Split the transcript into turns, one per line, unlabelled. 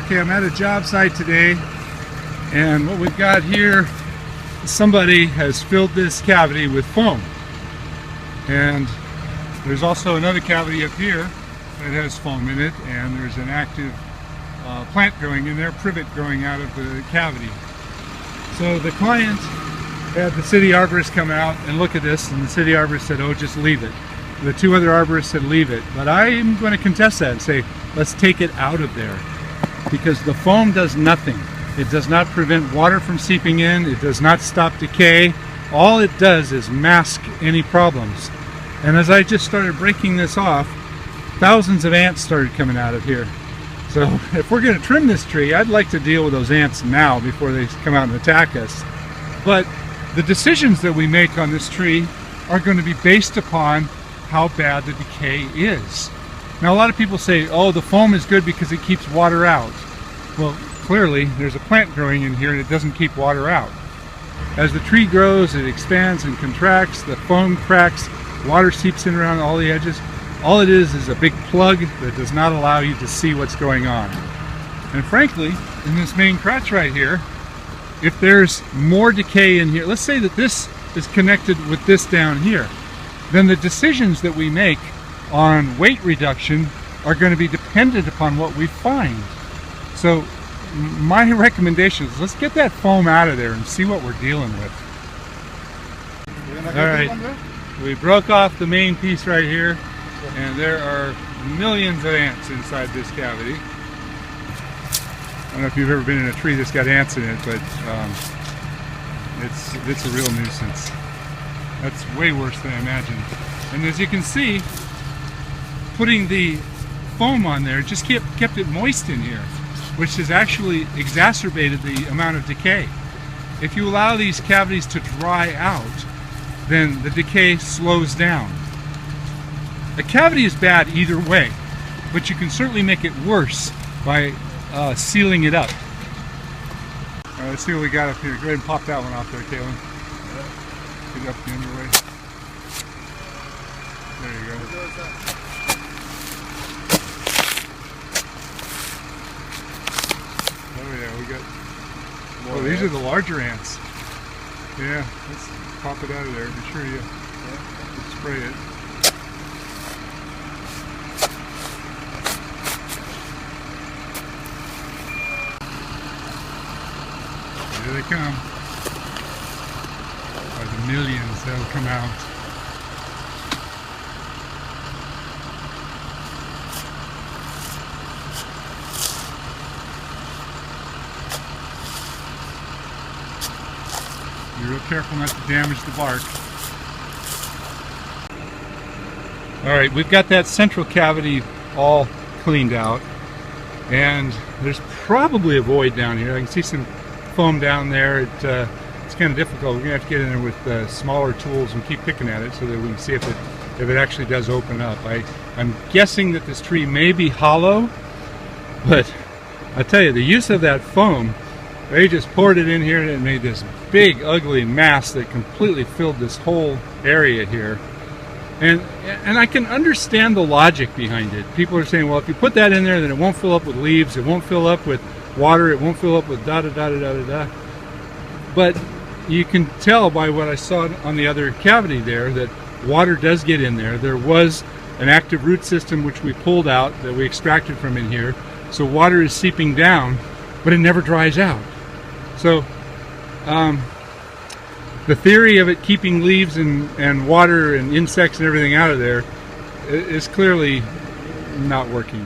Okay, I'm at a job site today, and what we've got here, somebody has filled this cavity with foam. And there's also another cavity up here that has foam in it, and there's an active plant growing in there, privet growing out of the cavity. So the client had the city arborist come out and look at this, and the city arborist said, oh, just leave it. The two other arborists said, leave it. But I'm going to contest that and say, let's take it out of there. Because the foam does nothing. It does not prevent water from seeping in. It does not stop decay. All it does is mask any problems. And as I just started breaking this off, thousands of ants started coming out of here. So if we're going to trim this tree, I'd like to deal with those ants now before they come out and attack us. But the decisions that we make on this tree are going to be based upon how bad the decay is. Now, a lot of people say, oh, the foam is good because it keeps water out. Well, clearly there's a plant growing in here and it doesn't keep water out. As the tree grows, it expands and contracts, the foam cracks, water seeps in around all the edges. All it is a big plug that does not allow you to see what's going on. And frankly, in this main crotch right here, if there's more decay in here, let's say that this is connected with this down here, then the decisions that we make on weight reduction are going to be dependent upon what we find. So my recommendation is let's get that foam out of there and see what we're dealing with. All right, we broke off the main piece right here, and there are millions of ants inside this cavity. I don't know if you've ever been in a tree that's got ants in it, but it's a real nuisance. That's way worse than I imagined. And as you can see, putting the foam on there just kept it moist in here, which has actually exacerbated the amount of decay. If you allow these cavities to dry out, then the decay slows down. A cavity is bad either way, but you can certainly make it worse by sealing it up. All right, let's see what we got up here. Go ahead and pop that one off there, Kaylin. Get it up the underway. There you go. Oh yeah, we got... Oh, these are the larger ants. Yeah, let's pop it out of there. Be sure you spray it. Here they come. By the millions that'll come out. Be real careful not to damage the bark. Alright, we've got that central cavity all cleaned out, and there's probably a void down here. I can see some foam down there. It's kind of difficult. We're going to have to get in there with smaller tools and keep picking at it so that we can see if it actually does open up. I'm guessing that this tree may be hollow, but I tell you, the use of that foam, they just poured it in here and it made this big ugly mass that completely filled this whole area here. And I can understand the logic behind it. People are saying, well, if you put that in there, then it won't fill up with leaves, it won't fill up with water, it won't fill up with da-da-da-da-da-da. But you can tell by what I saw on the other cavity there that water does get in there. There was an active root system which we pulled out, that we extracted from in here. So water is seeping down, but it never dries out. So the theory of it keeping leaves and water and insects and everything out of there is clearly not working.